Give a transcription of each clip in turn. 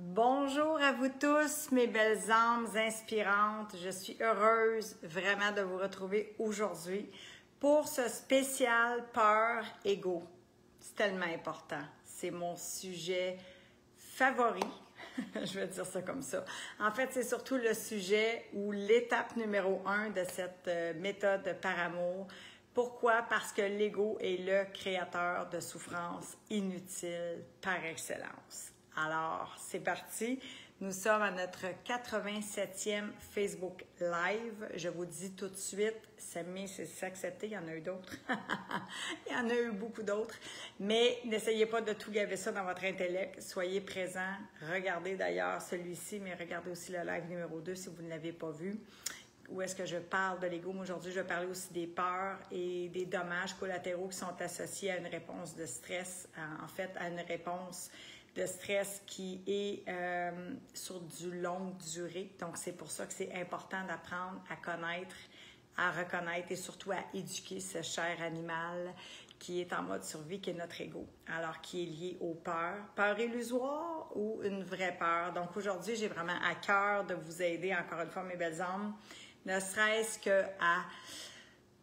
Bonjour à vous tous, mes belles âmes inspirantes. Je suis heureuse vraiment de vous retrouver aujourd'hui pour ce spécial peur, ego. C'est tellement important. C'est mon sujet favori. Je vais dire ça comme ça. En fait, c'est surtout le sujet ou l'étape numéro 1 de cette méthode par amour. Pourquoi? Parce que l'ego est le créateur de souffrances inutiles par excellence. Alors, c'est parti. Nous sommes à notre 87e Facebook Live. Je vous dis tout de suite, c'est accepté, il y en a eu d'autres. Il y en a eu beaucoup d'autres. Mais n'essayez pas de tout gaver ça dans votre intellect. Soyez présents. Regardez d'ailleurs celui-ci, mais regardez aussi le live numéro 2 si vous ne l'avez pas vu. Où est-ce que je parle de l'ego? Aujourd'hui, je vais parler aussi des peurs et des dommages collatéraux qui sont associés à une réponse de stress, en fait, à une réponse de stress qui est sur du longue durée. Donc, c'est pour ça que c'est important d'apprendre à connaître, à reconnaître et surtout à éduquer ce cher animal qui est en mode survie, qui est notre ego. Alors, qui est lié aux peurs. Peur illusoire ou une vraie peur? Donc, aujourd'hui, j'ai vraiment à cœur de vous aider, encore une fois, mes belles âmes, ne serait-ce qu'à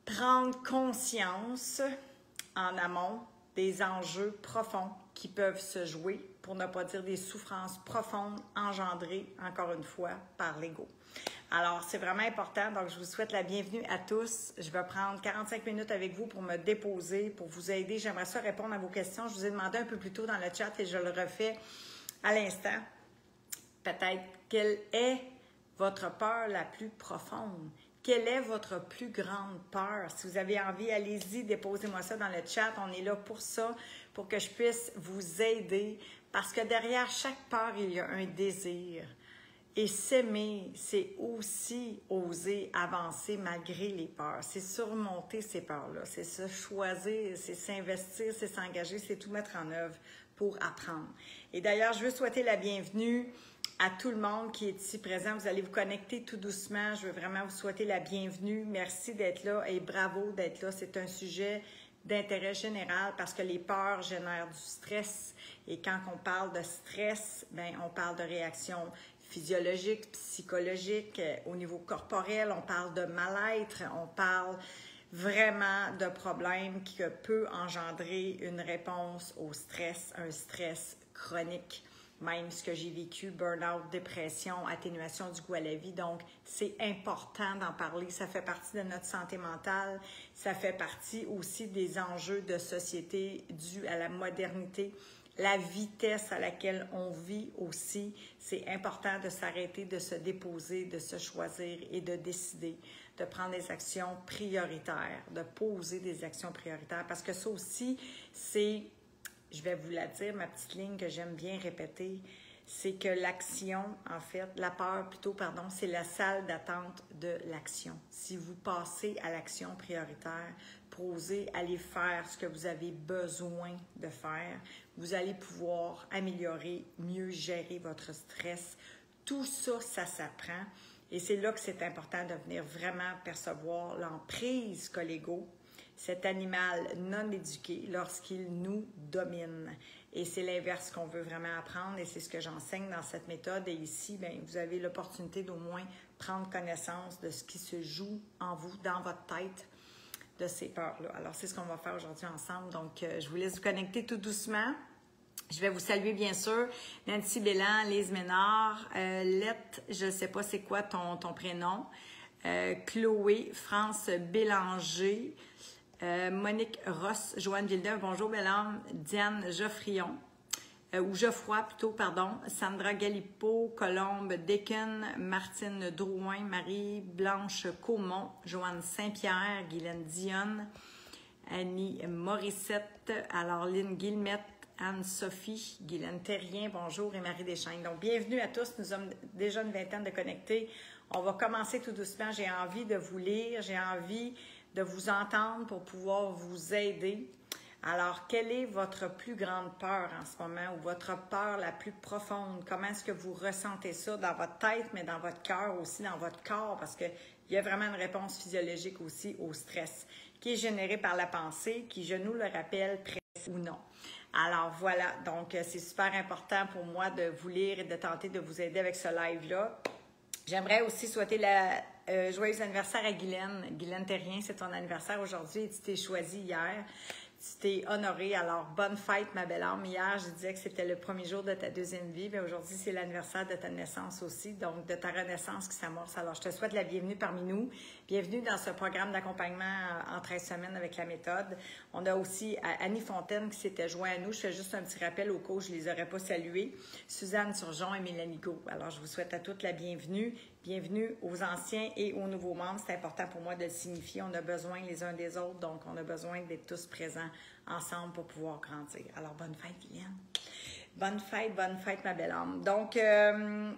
prendre conscience en amont des enjeux profonds qui peuvent se jouer, pour ne pas dire des souffrances profondes engendrées, encore une fois, par l'ego. Alors, c'est vraiment important. Donc, je vous souhaite la bienvenue à tous. Je vais prendre 45 minutes avec vous pour me déposer, pour vous aider. J'aimerais ça répondre à vos questions. Je vous ai demandé un peu plus tôt dans le chat et je le refais à l'instant. Peut-être, quelle est votre peur la plus profonde? Quelle est votre plus grande peur? Si vous avez envie, allez-y, déposez-moi ça dans le chat. On est là pour ça, pour que je puisse vous aider. Parce que derrière chaque peur, il y a un désir. Et s'aimer, c'est aussi oser avancer malgré les peurs. C'est surmonter ces peurs-là. C'est se choisir, c'est s'investir, c'est s'engager, c'est tout mettre en œuvre pour apprendre. Et d'ailleurs, je veux souhaiter la bienvenue à tout le monde qui est ici présent. Vous allez vous connecter tout doucement. Je veux vraiment vous souhaiter la bienvenue. Merci d'être là et bravo d'être là. C'est un sujet d'intérêt général parce que les peurs génèrent du stress. Et quand on parle de stress, bien, on parle de réactions physiologiques, psychologiques, au niveau corporel, on parle de mal-être, on parle vraiment de problèmes qui peuvent engendrer une réponse au stress, un stress chronique. Même ce que j'ai vécu, burn-out, dépression, atténuation du goût à la vie. Donc, c'est important d'en parler. Ça fait partie de notre santé mentale. Ça fait partie aussi des enjeux de société dus à la modernité, la vitesse à laquelle on vit aussi. C'est important de s'arrêter, de se déposer, de se choisir et de décider, de prendre des actions prioritaires, de poser des actions prioritaires. Parce que ça aussi, c'est... Je vais vous la dire, ma petite ligne que j'aime bien répéter, c'est que l'action, en fait, la peur plutôt, pardon, c'est la salle d'attente de l'action. Si vous passez à l'action prioritaire, pour oser aller faire ce que vous avez besoin de faire, vous allez pouvoir améliorer, mieux gérer votre stress. Tout ça, ça s'apprend. Et c'est là que c'est important de venir vraiment percevoir l'emprise qu'a l'ego, cet animal non éduqué, lorsqu'il nous domine. Et c'est l'inverse qu'on veut vraiment apprendre et c'est ce que j'enseigne dans cette méthode. Et ici, bien, vous avez l'opportunité d'au moins prendre connaissance de ce qui se joue en vous, dans votre tête, de ces peurs-là. Alors, c'est ce qu'on va faire aujourd'hui ensemble. Donc, je vous laisse vous connecter tout doucement. Je vais vous saluer, bien sûr, Nancy Bélan, Lise Ménard, Lette, je ne sais pas c'est quoi ton prénom, Chloé, France Bélanger, Monique Ross, Joanne Villeneuve, bonjour Bélan, Diane Geoffrion, ou Geoffroy plutôt, pardon, Sandra Galipo, Colombe Decken, Martine Drouin, Marie-Blanche Caumont, Joanne Saint-Pierre, Guylaine Dionne, Annie Morissette, alors Lynn Guillemette, Anne-Sophie, Guylaine Terrien, bonjour, et Marie Deschaines. Donc, bienvenue à tous. Nous sommes déjà une vingtaine de connectés. On va commencer tout doucement. J'ai envie de vous lire, j'ai envie de vous entendre pour pouvoir vous aider. Alors, quelle est votre plus grande peur en ce moment ou votre peur la plus profonde? Comment est-ce que vous ressentez ça dans votre tête, mais dans votre cœur aussi, dans votre corps? Parce qu'il y a vraiment une réponse physiologique aussi au stress qui est générée par la pensée, qui, je nous le rappelle, ou non. Alors voilà, donc c'est super important pour moi de vous lire et de tenter de vous aider avec ce live-là. J'aimerais aussi souhaiter joyeux anniversaire à Guylaine. Guylaine Terrien, c'est ton anniversaire aujourd'hui et tu t'es choisie hier. Tu t'es honorée. Alors, bonne fête, ma belle âme. Hier, je disais que c'était le premier jour de ta deuxième vie, mais aujourd'hui, c'est l'anniversaire de ta naissance aussi, donc de ta renaissance qui s'amorce. Alors, je te souhaite la bienvenue parmi nous. Bienvenue dans ce programme d'accompagnement en 13 semaines avec la méthode. On a aussi Annie Fontaine qui s'était joint à nous. Je fais juste un petit rappel au cas où je ne les aurais pas salués. Suzanne Turgeon et Mélanie Gault. Alors, je vous souhaite à toutes la bienvenue. Bienvenue aux anciens et aux nouveaux membres. C'est important pour moi de le signifier. On a besoin les uns des autres, donc on a besoin d'être tous présents ensemble pour pouvoir grandir. Alors, bonne fête, Guylaine. Bonne fête, ma belle âme. Donc,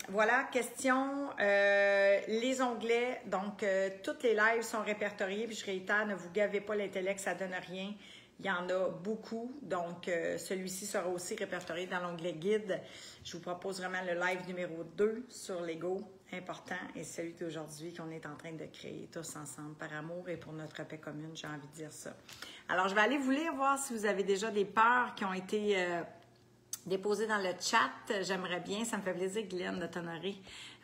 voilà, question. Les onglets, donc, toutes les lives sont répertoriés. Puis je réitère, ne vous gavez pas l'intellect, ça ne donne rien. Il y en a beaucoup, donc celui-ci sera aussi répertorié dans l'onglet guide. Je vous propose vraiment le live numéro 2 sur l'ego, important, et celui d'aujourd'hui qu'on est en train de créer tous ensemble par amour et pour notre paix commune, j'ai envie de dire ça. Alors, je vais aller vous lire, voir si vous avez déjà des peurs qui ont été déposées dans le chat. J'aimerais bien, ça me fait plaisir, Guylaine, de t'honorer.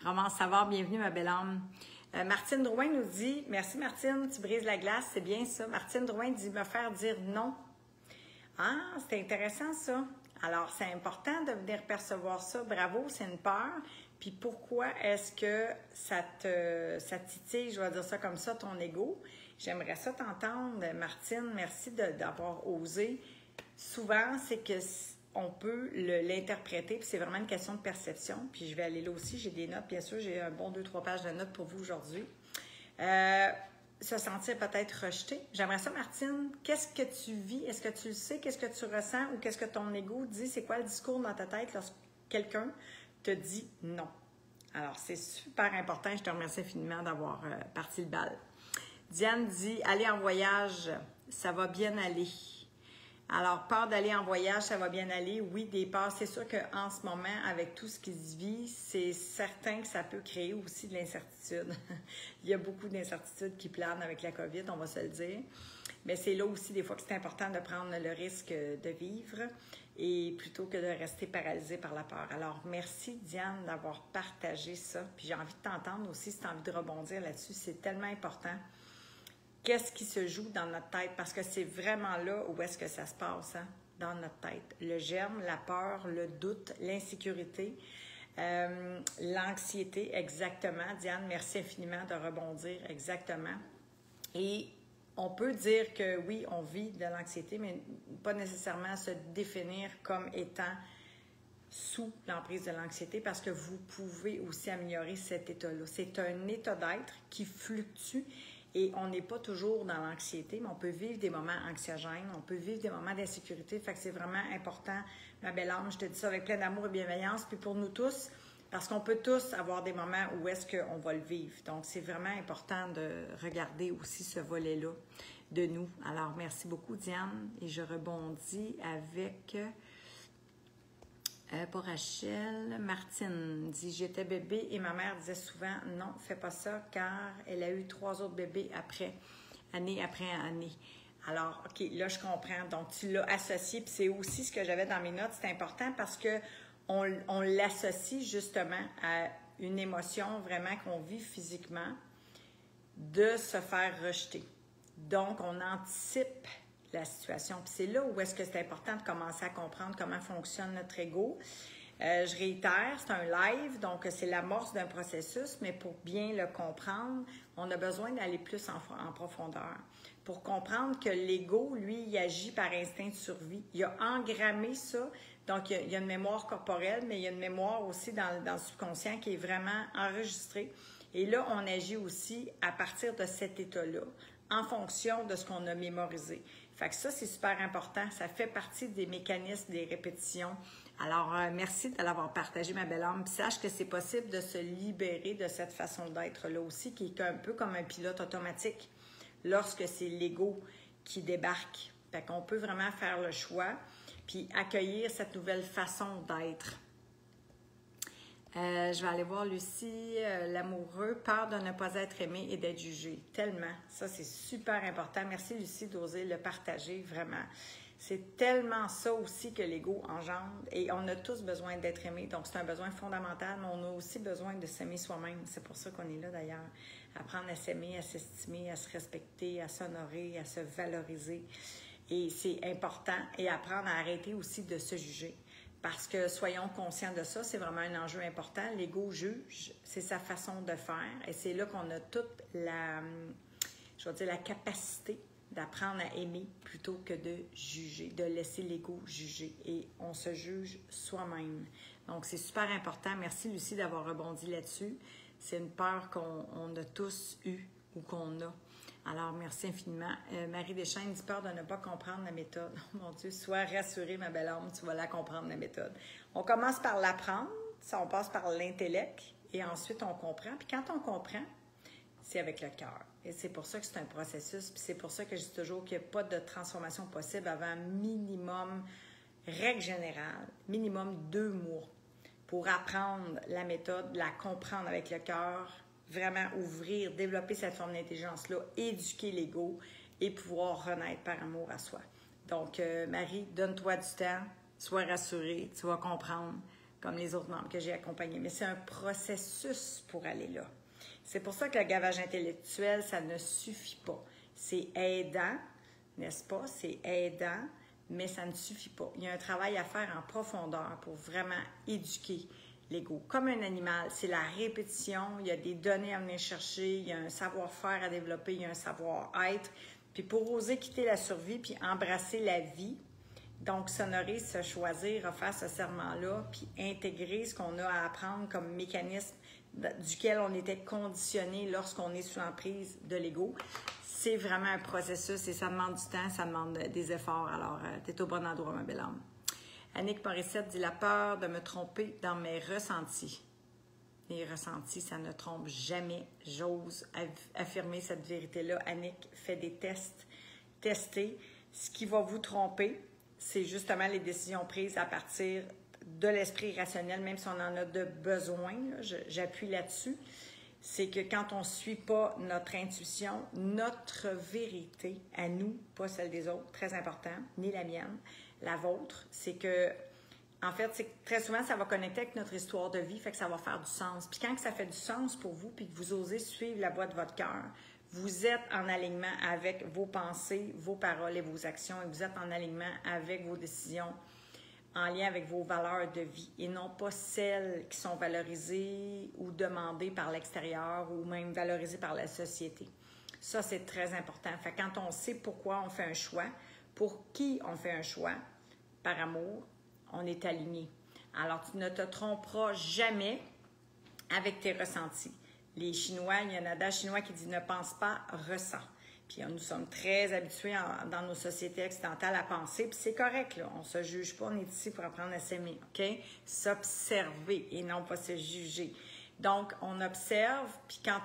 Romance Savard, bienvenue, ma belle âme. Martine Drouin nous dit, merci Martine, tu brises la glace, c'est bien ça. Martine Drouin dit, me faire dire non. Ah, c'est intéressant ça. Alors, c'est important de venir percevoir ça. Bravo, c'est une peur. Puis pourquoi est-ce que ça titille, je vais dire ça comme ça, ton ego? J'aimerais ça t'entendre, Martine. Merci d'avoir osé. Souvent, c'est que on peut l'interpréter, puis c'est vraiment une question de perception. Puis je vais aller là aussi, j'ai des notes, bien sûr, j'ai un bon 2-3 pages de notes pour vous aujourd'hui. Se sentir peut-être rejeté. J'aimerais ça, Martine, qu'est-ce que tu vis? Est-ce que tu le sais? Qu'est-ce que tu ressens? Ou qu'est-ce que ton ego dit? C'est quoi le discours dans ta tête lorsque quelqu'un te dit non? Alors, c'est super important. Je te remercie infiniment d'avoir parti le bal. Diane dit, aller en voyage, ça va bien aller. Alors, peur d'aller en voyage, ça va bien aller. Oui, des peurs. C'est sûr qu'en ce moment, avec tout ce qui se vit, c'est certain que ça peut créer aussi de l'incertitude. Il y a beaucoup d'incertitudes qui planent avec la COVID, on va se le dire. Mais c'est là aussi des fois que c'est important de prendre le risque de vivre et plutôt que de rester paralysé par la peur. Alors, merci Diane d'avoir partagé ça. Puis j'ai envie de t'entendre aussi si tu as envie de rebondir là-dessus. C'est tellement important. Qu'est-ce qui se joue dans notre tête? Parce que c'est vraiment là où est-ce que ça se passe, hein? Dans notre tête. Le germe, la peur, le doute, l'insécurité, l'anxiété, exactement. Diane, merci infiniment de rebondir, exactement. Et on peut dire que oui, on vit de l'anxiété, mais pas nécessairement se définir comme étant sous l'emprise de l'anxiété parce que vous pouvez aussi améliorer cet état-là. C'est un état d'être qui fluctue. Et on n'est pas toujours dans l'anxiété, mais on peut vivre des moments anxiogènes, on peut vivre des moments d'insécurité. Fait que c'est vraiment important, ma belle âme, je te dis ça avec plein d'amour et bienveillance. Puis pour nous tous, parce qu'on peut tous avoir des moments où est-ce qu'on va le vivre. Donc, c'est vraiment important de regarder aussi ce volet-là de nous. Alors, merci beaucoup, Diane. Et je rebondis avec... pour Rachel, Martine dit « J'étais bébé et ma mère disait souvent « Non, fais pas ça car elle a eu 3 autres bébés après, année après année. » Alors, OK, là, je comprends. Donc, tu l'as associé, puis c'est aussi ce que j'avais dans mes notes. C'est important parce que on l'associe justement à une émotion vraiment qu'on vit physiquement de se faire rejeter. Donc, on anticipe la situation. Puis c'est là où est-ce que c'est important de commencer à comprendre comment fonctionne notre ego. Je réitère, c'est un live, donc c'est l'amorce d'un processus, mais pour bien le comprendre, on a besoin d'aller plus en profondeur. Pour comprendre que l'ego, lui, il agit par instinct de survie. Il a engrammé ça, donc il y a une mémoire corporelle, mais il y a une mémoire aussi dans le subconscient qui est vraiment enregistrée. Et là, on agit aussi à partir de cet état-là, en fonction de ce qu'on a mémorisé. Fait que ça, c'est super important. Ça fait partie des mécanismes, des répétitions. Alors, merci de l'avoir partagé, ma belle âme. Puis sache que c'est possible de se libérer de cette façon d'être-là aussi, qui est un peu comme un pilote automatique lorsque c'est l'ego qui débarque. Fait qu'on peut vraiment faire le choix puis accueillir cette nouvelle façon d'être. Je vais aller voir Lucie, l'amoureux, peur de ne pas être aimé et d'être jugé. Tellement. Ça, c'est super important. Merci, Lucie, d'oser le partager, vraiment. C'est tellement ça aussi que l'ego engendre et on a tous besoin d'être aimé. Donc, c'est un besoin fondamental, mais on a aussi besoin de s'aimer soi-même. C'est pour ça qu'on est là d'ailleurs. Apprendre à s'aimer, à s'estimer, à se respecter, à s'honorer, à se valoriser. Et c'est important. Et apprendre à arrêter aussi de se juger. Parce que soyons conscients de ça, c'est vraiment un enjeu important. L'ego juge, c'est sa façon de faire. Et c'est là qu'on a toute la capacité d'apprendre à aimer plutôt que de juger, de laisser l'ego juger. Et on se juge soi-même. Donc, c'est super important. Merci, Lucie, d'avoir rebondi là-dessus. C'est une peur qu'on a tous eue ou qu'on a. Alors, merci infiniment. Marie Deschaines dit peur de ne pas comprendre la méthode. Oh mon Dieu, sois rassurée, ma belle âme, tu vas la comprendre, la méthode. On commence par l'apprendre, on passe par l'intellect et ensuite on comprend. Puis quand on comprend, c'est avec le cœur. Et c'est pour ça que c'est un processus. Puis c'est pour ça que je dis toujours qu'il n'y a pas de transformation possible avant minimum, règle générale, minimum 2 mois pour apprendre la méthode, la comprendre avec le cœur, vraiment ouvrir, développer cette forme d'intelligence-là, éduquer l'ego et pouvoir renaître par amour à soi. Donc, Marie, donne-toi du temps, sois rassurée, tu vas comprendre comme les autres membres que j'ai accompagnés. Mais c'est un processus pour aller là. C'est pour ça que le gavage intellectuel, ça ne suffit pas. C'est aidant, n'est-ce pas? C'est aidant, mais ça ne suffit pas. Il y a un travail à faire en profondeur pour vraiment éduquer l'ego. Comme un animal, c'est la répétition, il y a des données à venir chercher, il y a un savoir-faire à développer, il y a un savoir-être. Puis pour oser quitter la survie puis embrasser la vie, donc s'honorer, se choisir, refaire ce serment-là, puis intégrer ce qu'on a à apprendre comme mécanisme duquel on était conditionné lorsqu'on est sous l'emprise de l'ego. C'est vraiment un processus et ça demande du temps, ça demande des efforts. Alors, tu es au bon endroit, ma belle âme. Annick Morissette dit « La peur de me tromper dans mes ressentis. » Les ressentis, ça ne trompe jamais. J'ose affirmer cette vérité-là. Annick, fait des tests. Testez. Ce qui va vous tromper, c'est justement les décisions prises à partir de l'esprit rationnel, même si on en a de besoin. J'appuie là-dessus. C'est que quand on ne suit pas notre intuition, notre vérité à nous, pas celle des autres, très important, ni la mienne, la vôtre, c'est que, en fait, c'est que très souvent, ça va connecter avec notre histoire de vie, fait que ça va faire du sens. Puis quand ça fait du sens pour vous, puis que vous osez suivre la voie de votre cœur, vous êtes en alignement avec vos pensées, vos paroles et vos actions, et vous êtes en alignement avec vos décisions, en lien avec vos valeurs de vie, et non pas celles qui sont valorisées ou demandées par l'extérieur ou même valorisées par la société. Ça, c'est très important. Fait que quand on sait pourquoi on fait un choix, pour qui on fait un choix, par amour, on est aligné. Alors, tu ne te tromperas jamais avec tes ressentis. Les Chinois, il y a un adage chinois qui dit « ne pense pas, ressens ». Puis nous sommes très habitués dans nos sociétés occidentales à penser, puis c'est correct, là. On ne se juge pas, on est ici pour apprendre à s'aimer, OK? S'observer et non pas se juger. Donc, on observe, puis quand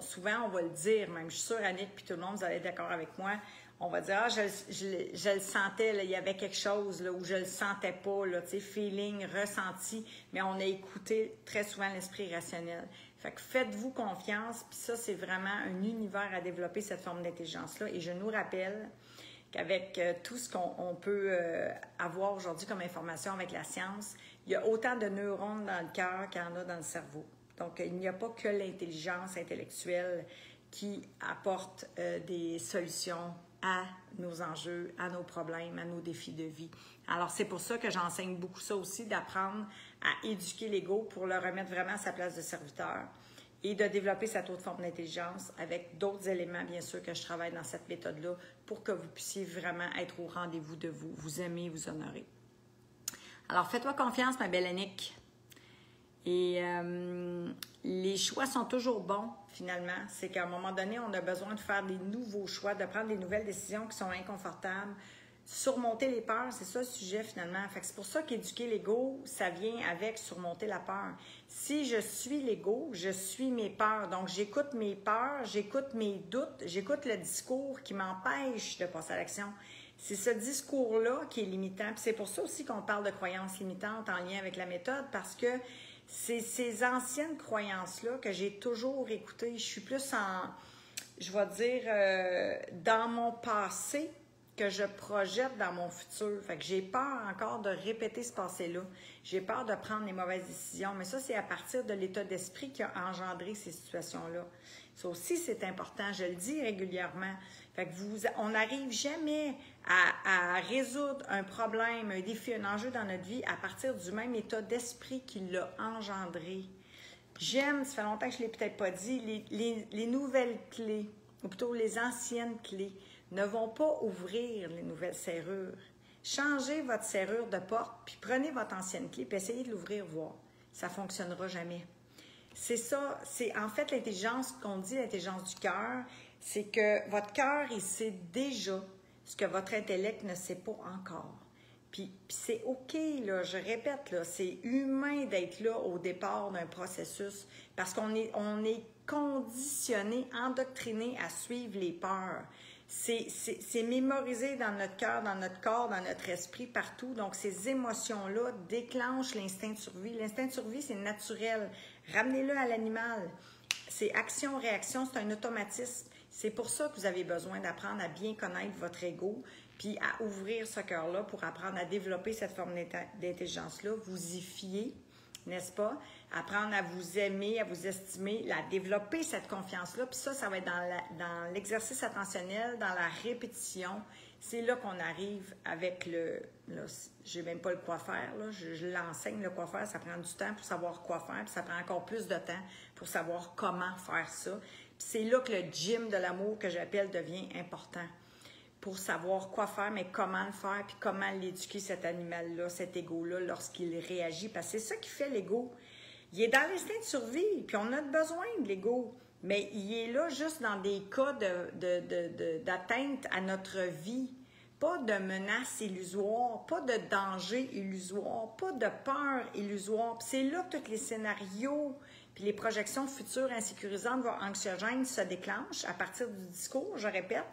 souvent, on va le dire, même je suis sûre, Annick, puis tout le monde, vous allez être d'accord avec moi, on va dire, je le sentais, là, il y avait quelque chose là, où je le sentais pas, là, tu sais, feeling, ressenti, mais on a écouté très souvent l'esprit rationnel. Fait que faites-vous confiance, puis ça, c'est vraiment un univers à développer, cette forme d'intelligence-là. Et je nous rappelle qu'avec tout ce qu'on peut avoir aujourd'hui comme information avec la science, il y a autant de neurones dans le cœur qu'il y en a dans le cerveau. Donc, il n'y a pas que l'intelligence intellectuelle qui apporte des solutions à nos enjeux, à nos problèmes, à nos défis de vie. Alors, c'est pour ça que j'enseigne beaucoup ça aussi, d'apprendre à éduquer l'ego pour le remettre vraiment à sa place de serviteur et de développer cette autre forme d'intelligence avec d'autres éléments, bien sûr, que je travaille dans cette méthode-là pour que vous puissiez vraiment être au rendez-vous de vous, vous aimer, vous honorer. Alors, fais-toi confiance, ma belle Annick. Et les choix sont toujours bons, finalement. C'est qu'à un moment donné, on a besoin de faire des nouveaux choix, de prendre des nouvelles décisions qui sont inconfortables, surmonter les peurs, c'est ça le sujet, finalement. Fait que c'est pour ça qu'éduquer l'ego, ça vient avec surmonter la peur. Si je suis l'ego, je suis mes peurs. Donc, j'écoute mes peurs, j'écoute mes doutes, j'écoute le discours qui m'empêche de passer à l'action. C'est ce discours-là qui est limitant. Puis c'est pour ça aussi qu'on parle de croyances limitantes en lien avec la méthode, parce que c'est ces anciennes croyances-là que j'ai toujours écoutées. Je suis plus je vais dire, dans mon passé que je projette dans mon futur. Fait que j'ai peur encore de répéter ce passé-là. J'ai peur de prendre les mauvaises décisions. Mais ça, c'est à partir de l'état d'esprit qui a engendré ces situations-là. Ça aussi, c'est important. Je le dis régulièrement. Fait que on n'arrive jamais à résoudre un problème, un défi, un enjeu dans notre vie à partir du même état d'esprit qui l'a engendré. J'aime, ça fait longtemps que je ne l'ai peut-être pas dit, les nouvelles clés, ou plutôt les anciennes clés, ne vont pas ouvrir les nouvelles serrures. Changez votre serrure de porte, puis prenez votre ancienne clé, puis essayez de l'ouvrir, voir. Ça ne fonctionnera jamais. C'est ça, c'est en fait l'intelligence qu'on dit, l'intelligence du cœur, c'est que votre cœur, il sait déjà ce que votre intellect ne sait pas encore. Puis c'est OK, là, je répète, là, c'est humain d'être là au départ d'un processus parce qu'on est conditionné, endoctriné à suivre les peurs. C'est mémorisé dans notre cœur, dans notre corps, dans notre esprit, partout. Donc, ces émotions-là déclenchent l'instinct de survie. L'instinct de survie, c'est naturel. Ramenez-le à l'animal. C'est action-réaction, c'est un automatisme. C'est pour ça que vous avez besoin d'apprendre à bien connaître votre ego, puis à ouvrir ce cœur-là pour apprendre à développer cette forme d'intelligence-là, vous y fier, n'est-ce pas? Apprendre à vous aimer, à vous estimer, à développer cette confiance-là. Puis ça va être dans l'exercice attentionnel, dans la répétition. C'est là qu'on arrive avec je n'ai même pas le quoi faire, là. Je l'enseigne, le quoi faire, ça prend du temps pour savoir quoi faire, puis ça prend encore plus de temps pour savoir comment faire ça. Puis c'est là que le gym de l'amour que j'appelle devient important. Pour savoir quoi faire, mais comment le faire, puis comment l'éduquer, cet animal-là, cet ego-là, lorsqu'il réagit. Parce que c'est ça qui fait l'ego. Il est dans l'instinct de survie, puis on a besoin de l'ego. Mais il est là juste dans des cas d'atteinte à notre vie. Pas de menace illusoire, pas de danger illusoire, pas de peur illusoire. Puis c'est là que tous les scénarios, puis les projections futures insécurisantes, voire anxiogènes, se déclenchent à partir du discours, je répète,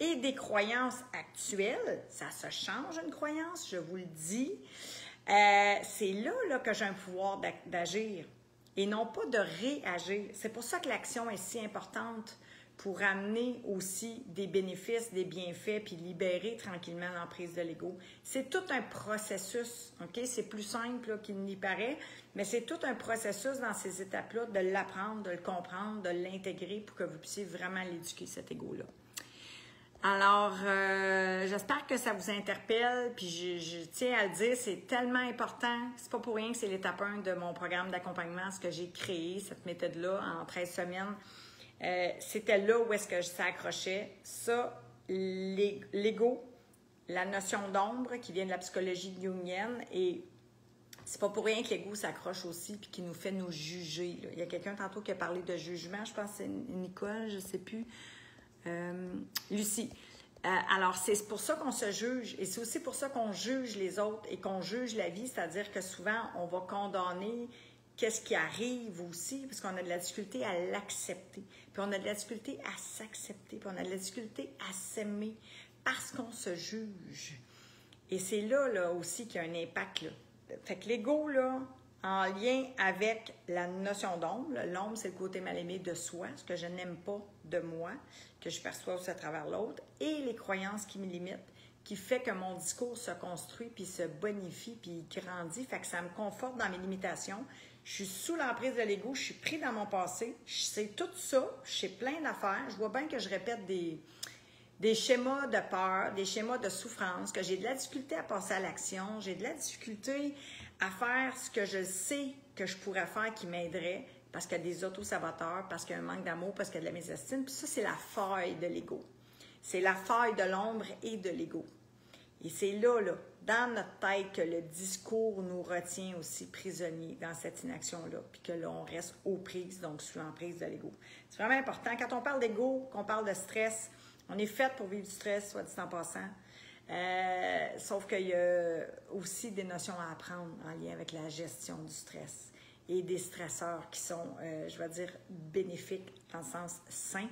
et des croyances actuelles. Ça se change une croyance, je vous le dis. C'est là que j'ai un pouvoir d'agir et non pas de réagir. C'est pour ça que l'action est si importante pour amener aussi des bénéfices, des bienfaits, puis libérer tranquillement l'emprise de l'ego. C'est tout un processus, OK? C'est plus simple qu'il n'y paraît, mais c'est tout un processus dans ces étapes-là de l'apprendre, de le comprendre, de l'intégrer pour que vous puissiez vraiment l'éduquer, cet ego-là. Alors, j'espère que ça vous interpelle, puis je tiens à le dire, c'est tellement important. C'est pas pour rien que c'est l'étape 1 de mon programme d'accompagnement, ce que j'ai créé, cette méthode-là, en 13 semaines. C'était là où est-ce que je s'accrochais. Ça, l'ego, la notion d'ombre qui vient de la psychologie jungienne, et c'est pas pour rien que l'ego s'accroche aussi, puis qui nous fait nous juger, là. Il y a quelqu'un tantôt qui a parlé de jugement, je pense que c'est Nicole, je sais plus. Lucie. Alors, c'est pour ça qu'on se juge et c'est aussi pour ça qu'on juge les autres et qu'on juge la vie, c'est-à-dire que souvent, on va condamner qu'est-ce qui arrive aussi, parce qu'on a de la difficulté à l'accepter, puis on a de la difficulté à s'accepter, puis on a de la difficulté à s'aimer parce qu'on se juge. Et c'est là aussi qu'il y a un impact, là. Fait que l'ego, là, en lien avec la notion d'ombre. L'ombre, c'est le côté mal-aimé de soi, ce que je n'aime pas de moi, que je perçois aussi à travers l'autre, et les croyances qui me limitent, qui fait que mon discours se construit, puis se bonifie, puis grandit, fait que ça me conforte dans mes limitations. Je suis sous l'emprise de l'ego, je suis pris dans mon passé, je sais tout ça, je sais plein d'affaires, je vois bien que je répète des schémas de peur, des schémas de souffrance, que j'ai de la difficulté à passer à l'action, j'ai de la difficulté à faire ce que je sais que je pourrais faire qui m'aiderait, parce qu'il y a des auto-saboteurs, parce qu'il y a un manque d'amour, parce qu'il y a de la mésestime. Puis ça, c'est la faille de l'ego. C'est la faille de l'ombre et de l'ego. Et c'est là, dans notre tête, que le discours nous retient aussi prisonniers dans cette inaction-là, puis que là, on reste aux prises, donc sous l'emprise de l'ego. C'est vraiment important. Quand on parle d'ego, qu'on parle de stress, on est fait pour vivre du stress, soit dit en passant. Sauf qu'il y a aussi des notions à apprendre en lien avec la gestion du stress et des stresseurs qui sont, je vais dire, bénéfiques dans le sens sain,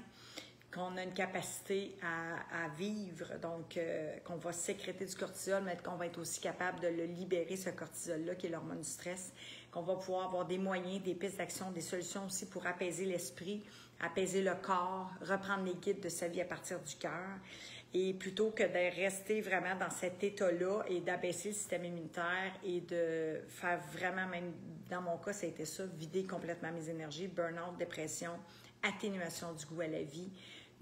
qu'on a une capacité à vivre, donc qu'on va sécréter du cortisol, mais qu'on va être aussi capable de le libérer, ce cortisol-là, qui est l'hormone du stress, qu'on va pouvoir avoir des moyens, des pistes d'action, des solutions aussi pour apaiser l'esprit, apaiser le corps, reprendre les guides de sa vie à partir du cœur. Et plutôt que de rester vraiment dans cet état-là et d'abaisser le système immunitaire et de faire vraiment, même dans mon cas, ça a été ça, vider complètement mes énergies, burn-out, dépression, atténuation du goût à la vie,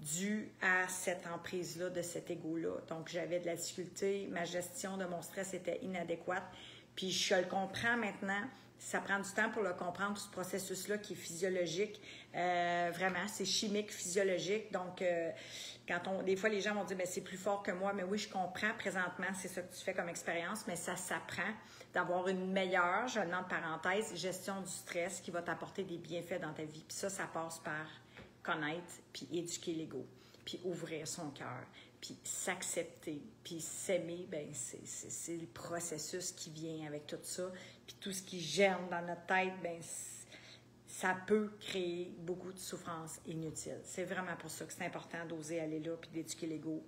dû à cette emprise-là, de cet ego-là. Donc, j'avais de la difficulté, ma gestion de mon stress était inadéquate. Puis, je le comprends maintenant. Ça prend du temps pour le comprendre, ce processus-là qui est physiologique. Vraiment, c'est chimique, physiologique. Donc, des fois, les gens vont dire, bien, c'est plus fort que moi. Mais oui, je comprends présentement, c'est ça que tu fais comme expérience, mais ça s'apprend d'avoir une meilleure, je le nomme parenthèse, gestion du stress qui va t'apporter des bienfaits dans ta vie. Puis ça passe par connaître, puis éduquer l'ego, puis ouvrir son cœur, puis s'accepter, puis s'aimer, bien, c'est le processus qui vient avec tout ça. Puis tout ce qui germe dans notre tête, bien, ça peut créer beaucoup de souffrances inutiles. C'est vraiment pour ça que c'est important d'oser aller là, puis d'éduquer l'ego.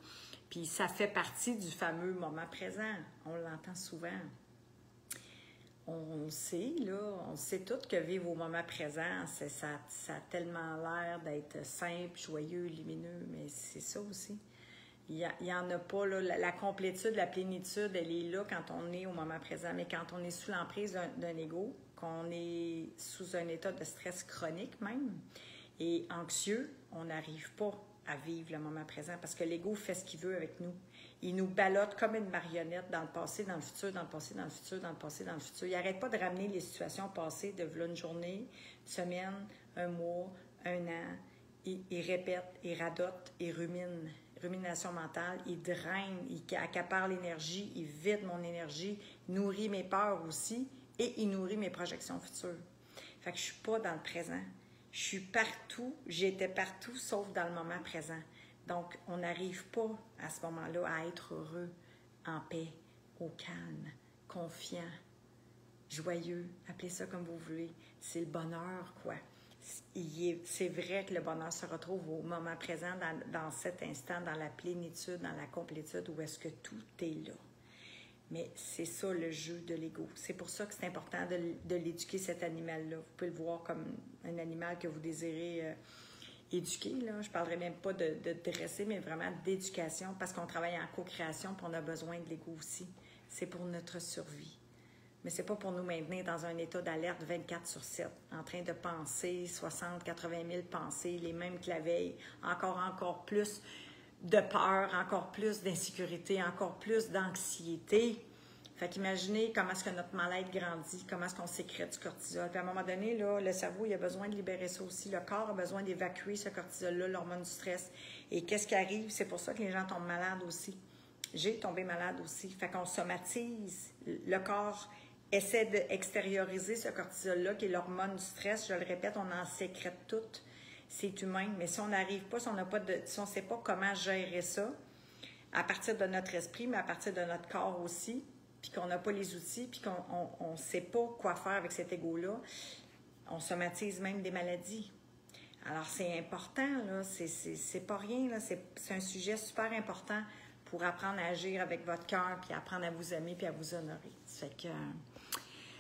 Puis ça fait partie du fameux moment présent. On l'entend souvent. On sait, là, on sait tous que vivre au moment présent, ça a tellement l'air d'être simple, joyeux, lumineux, mais c'est ça aussi. Il y en a pas, là, la complétude, la plénitude, elle est là quand on est au moment présent, mais quand on est sous l'emprise d'un ego, qu'on est sous un état de stress chronique même, et anxieux, on n'arrive pas à vivre le moment présent parce que l'ego fait ce qu'il veut avec nous. Il nous ballotte comme une marionnette dans le passé, dans le futur, dans le passé, dans le futur, dans le passé, dans le futur. Il n'arrête pas de ramener les situations passées de une journée, une semaine, un mois, un an. Il répète, il radote, il rumine. Rumination mentale, il draine, il accapare l'énergie, il vide mon énergie, il nourrit mes peurs aussi et il nourrit mes projections futures. Fait que je ne suis pas dans le présent. Je suis partout, j'étais partout sauf dans le moment présent. Donc, on n'arrive pas à ce moment-là à être heureux, en paix, au calme, confiant, joyeux, appelez ça comme vous voulez. C'est le bonheur, quoi. C'est vrai que le bonheur se retrouve au moment présent, dans cet instant, dans la plénitude, dans la complétude, où est-ce que tout est là. Mais c'est ça le jeu de l'ego. C'est pour ça que c'est important de l'éduquer, cet animal-là. Vous pouvez le voir comme un animal que vous désirez éduquer, là. Je ne parlerai même pas de dresser, mais vraiment d'éducation, parce qu'on travaille en co-création, puis on a besoin de l'ego aussi. C'est pour notre survie. Mais ce n'est pas pour nous maintenir dans un état d'alerte 24/7, en train de penser 60, 80 000 pensées, les mêmes que la veille, encore plus de peur, encore plus d'insécurité, encore plus d'anxiété. Fait qu'imaginez comment est-ce que notre mal-être grandit, comment est-ce qu'on sécrète du cortisol. Puis à un moment donné, là, le cerveau, il a besoin de libérer ça aussi. Le corps a besoin d'évacuer ce cortisol-là, l'hormone du stress. Et qu'est-ce qui arrive? C'est pour ça que les gens tombent malades aussi. J'ai tombé malade aussi. Fait qu'on somatise. Le corps essaie d'extérioriser ce cortisol-là, qui est l'hormone du stress. Je le répète, on en sécrète toutes. C'est humain. Mais si on n'arrive pas, si on ne sait pas comment gérer ça, à partir de notre esprit, mais à partir de notre corps aussi, puis qu'on n'a pas les outils, puis qu'on ne sait pas quoi faire avec cet ego-là, on somatise même des maladies. Alors, c'est important, là, c'est pas rien, là, c'est un sujet super important pour apprendre à agir avec votre cœur, puis apprendre à vous aimer, puis à vous honorer. Ça fait que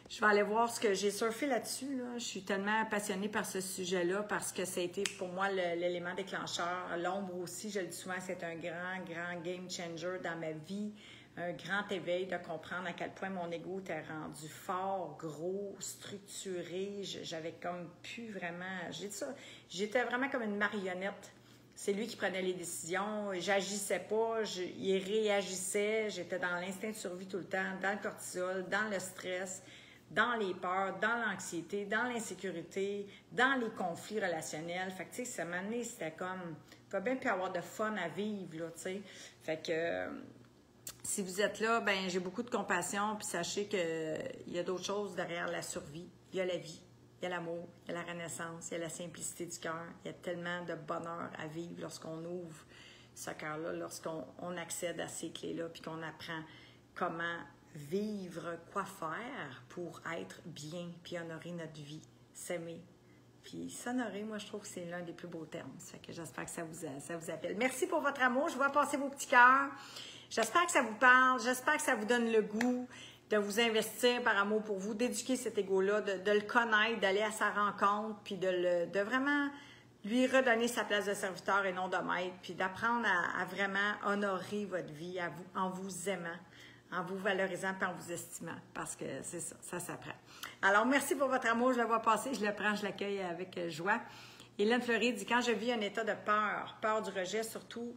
je vais aller voir ce que j'ai surfé là-dessus, là. Je suis tellement passionnée par ce sujet-là parce que ça a été pour moi l'élément déclencheur. L'ombre aussi, je le dis souvent, c'est un grand game changer dans ma vie. Un grand éveil de comprendre à quel point mon ego était rendu fort, gros, structuré. J'avais comme plus vraiment... J'ai dit ça. J'étais vraiment comme une marionnette. C'est lui qui prenait les décisions. J'agissais pas. Il réagissait. J'étais dans l'instinct de survie tout le temps, dans le cortisol, dans le stress, dans les peurs, dans l'anxiété, dans l'insécurité, dans les conflits relationnels. Fait que, tu sais, ça m'a donné, c'était comme... Il faut bien plus avoir de fun à vivre, là, tu sais. Fait que... Si vous êtes là, ben j'ai beaucoup de compassion, puis sachez qu'il y a d'autres choses derrière la survie. Il y a la vie, il y a l'amour, il y a la renaissance, il y a la simplicité du cœur. Il y a tellement de bonheur à vivre lorsqu'on ouvre ce cœur-là, lorsqu'on accède à ces clés-là, puis qu'on apprend comment vivre, quoi faire pour être bien, puis honorer notre vie, s'aimer. Puis s'honorer, moi, je trouve que c'est l'un des plus beaux termes. Ça fait que j'espère que ça vous appelle. Merci pour votre amour. Je vois passer vos petits cœurs. J'espère que ça vous parle. J'espère que ça vous donne le goût de vous investir par amour pour vous, d'éduquer cet ego-là, de le connaître, d'aller à sa rencontre, puis de vraiment lui redonner sa place de serviteur et non de maître, puis d'apprendre à vraiment honorer votre vie en vous aimant, en vous valorisant et en vous estimant, parce que c'est ça, ça s'apprend. Alors, merci pour votre amour, je le vois passer, je le prends, je l'accueille avec joie. Hélène Fleury dit, quand je vis un état de peur du rejet, surtout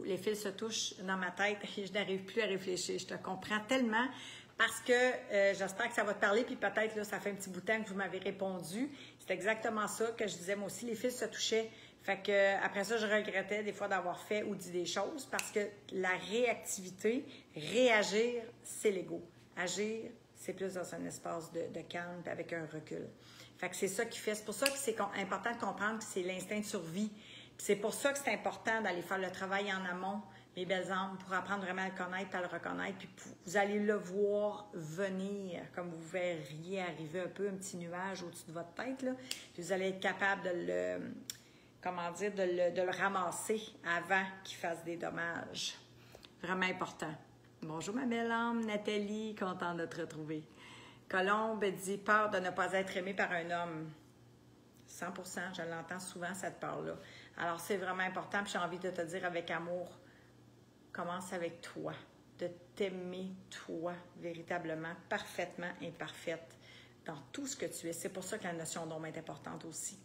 les fils se touchent dans ma tête et je n'arrive plus à réfléchir. Je te comprends tellement parce que j'espère que ça va te parler, puis peut-être, là, ça fait un petit bout de temps que vous m'avez répondu. C'est exactement ça que je disais, moi aussi, les fils se touchaient. Fait que après ça, je regrettais des fois d'avoir fait ou dit des choses parce que la réactivité, réagir, c'est l'ego. Agir, c'est plus dans un espace de calme avec un recul. Fait que c'est ça qui fait. C'est pour ça que c'est important de comprendre que c'est l'instinct de survie. C'est pour ça que c'est important d'aller faire le travail en amont, mes belles âmes, pour apprendre vraiment à le connaître, à le reconnaître. Puis vous allez le voir venir, comme vous verriez arriver un peu un petit nuage au-dessus de votre tête, là. Puis vous allez être capable de le ramasser avant qu'il fasse des dommages. Vraiment important. Bonjour ma belle âme, Nathalie, contente de te retrouver. Colombe dit peur de ne pas être aimée par un homme. 100%, je l'entends souvent cette peur-là. Alors c'est vraiment important, puis j'ai envie de te dire avec amour, commence avec toi, de t'aimer toi véritablement, parfaitement imparfaite dans tout ce que tu es. C'est pour ça que la notion d'homme est importante aussi.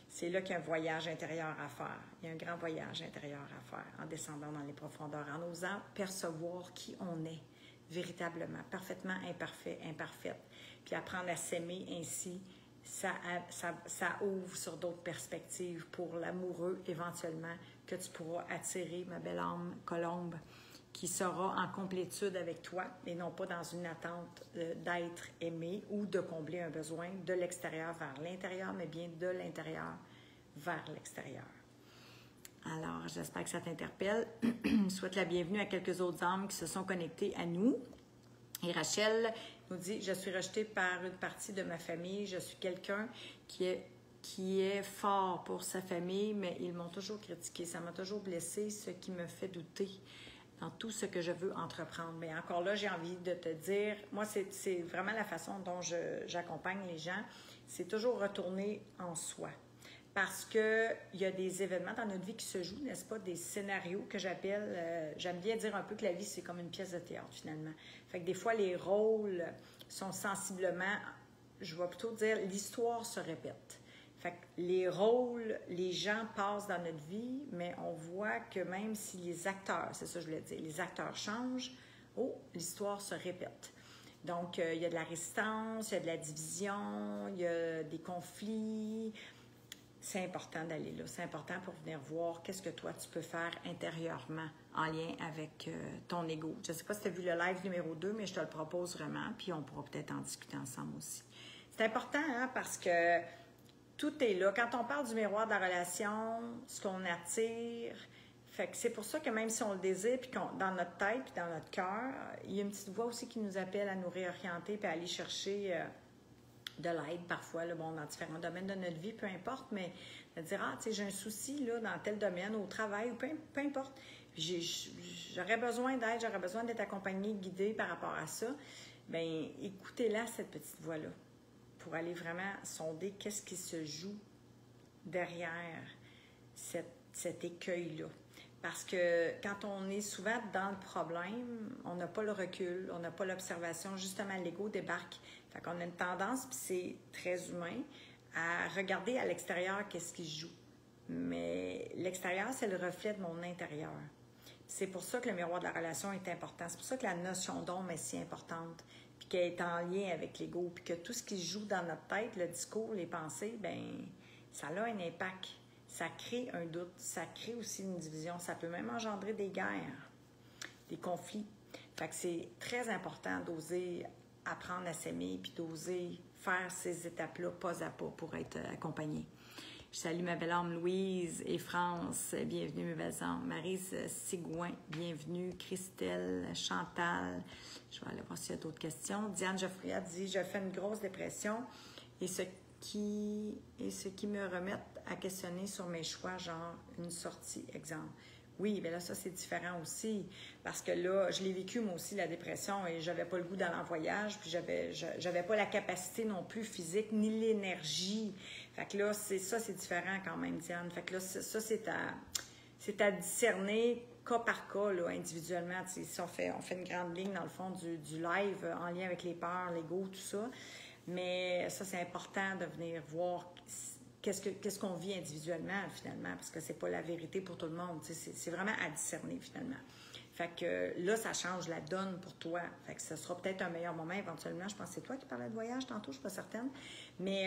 C'est là qu'il y a un voyage intérieur à faire. Il y a un grand voyage intérieur à faire en descendant dans les profondeurs, en osant percevoir qui on est véritablement, parfaitement imparfait, imparfaite. Puis apprendre à s'aimer ainsi, ça ouvre sur d'autres perspectives pour l'amoureux éventuellement que tu pourras attirer, ma belle âme Colombe, qui sera en complétude avec toi et non pas dans une attente d'être aimé ou de combler un besoin de l'extérieur vers l'intérieur, mais bien de l'intérieur vers l'extérieur. Alors, j'espère que ça t'interpelle. Je souhaite la bienvenue à quelques autres âmes qui se sont connectées à nous. Et Rachel nous dit, je suis rejetée par une partie de ma famille. Je suis quelqu'un qui est fort pour sa famille, mais ils m'ont toujours critiqué. Ça m'a toujours blessée, ce qui me fait douter dans tout ce que je veux entreprendre. Mais encore là, j'ai envie de te dire, moi, c'est vraiment la façon dont j'accompagne les gens. C'est toujours retourner en soi. Parce qu'il y a des événements dans notre vie qui se jouent, n'est-ce pas, des scénarios que j'appelle, j'aime bien dire un peu que la vie, c'est comme une pièce de théâtre, finalement. Fait que des fois, les rôles sont sensiblement, je vais plutôt dire, l'histoire se répète. Fait que les rôles, les gens passent dans notre vie, mais on voit que même si les acteurs, c'est ça que je voulais dire, les acteurs changent, l'histoire se répète. Donc, il y a de la résistance, il y a de la division, il y a des conflits. C'est important d'aller là. C'est important pour venir voir qu'est-ce que toi, tu peux faire intérieurement en lien avec ton ego. Je ne sais pas si tu as vu le live numéro 2, mais je te le propose vraiment, puis on pourra peut-être en discuter ensemble aussi. C'est important, hein, parce que tout est là. Quand on parle du miroir de la relation, ce qu'on attire, fait que c'est pour ça que même si on le désire, puis dans notre tête, puis dans notre cœur, il y a une petite voix aussi qui nous appelle à nous réorienter, puis à aller chercher de l'aide parfois, là, bon, dans différents domaines de notre vie, peu importe, mais de dire, tu sais, j'ai un souci là, dans tel domaine, au travail, ou peu importe, j'aurais besoin d'aide, j'aurais besoin d'être accompagnée, guidée par rapport à ça. Bien, écoutez-la, cette petite voix-là, pour aller vraiment sonder qu'est-ce qui se joue derrière cet écueil-là. Parce que quand on est souvent dans le problème, on n'a pas le recul, on n'a pas l'observation, justement, l'ego débarque. Fait qu'on a une tendance, puis c'est très humain, à regarder à l'extérieur qu'est-ce qui se joue. Mais l'extérieur, c'est le reflet de mon intérieur. C'est pour ça que le miroir de la relation est important. C'est pour ça que la notion d'homme est si importante, puis qu'elle est en lien avec l'ego, puis que tout ce qui se joue dans notre tête, le discours, les pensées, bien, ça a un impact. Ça crée un doute, ça crée aussi une division, ça peut même engendrer des guerres, des conflits. Fait que c'est très important d'oser apprendre à s'aimer puis d'oser faire ces étapes-là pas à pas pour être accompagné. Je salue ma belle âme Louise et France, bienvenue mes belles âmes. Maryse Sigouin, bienvenue. Christelle, Chantal, je vais aller voir s'il y a d'autres questions. Diane Geoffriat dit « Je fais une grosse dépression et ce qui me remet à questionner sur mes choix, genre une sortie, exemple. Oui, mais là, ça, c'est différent aussi. Parce que là, je l'ai vécu, moi aussi, la dépression, et j'avais pas le goût d'aller en voyage, puis j'avais pas la capacité non plus physique, ni l'énergie. Fait que là, c'est différent quand même, Diane. Fait que là, ça, c'est à discerner cas par cas, là, individuellement. Si on fait une grande ligne, dans le fond, du live en lien avec les peurs, l'ego, tout ça. Mais ça, c'est important de venir voir qu'est-ce qu'on vit individuellement, finalement, parce que c'est pas la vérité pour tout le monde. C'est vraiment à discerner, finalement. Fait que là, ça change la donne pour toi. Fait que ce sera peut-être un meilleur moment éventuellement. Je pense que c'est toi qui parlais de voyage tantôt, je suis pas certaine. Mais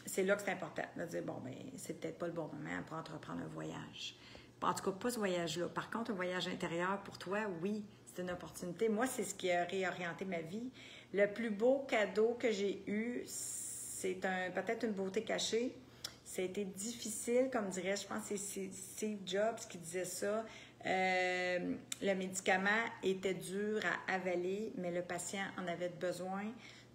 c'est là que c'est important de dire, bon, ben c'est peut-être pas le bon moment pour entreprendre un voyage. En tout cas, pas ce voyage-là. Par contre, un voyage intérieur, pour toi, oui, c'est une opportunité. Moi, c'est ce qui a réorienté ma vie. Le plus beau cadeau que j'ai eu, c'est peut-être une beauté cachée. Ça a été difficile, comme dirait, je pense que c'est Steve Jobs qui disait ça. Le médicament était dur à avaler, mais le patient en avait besoin.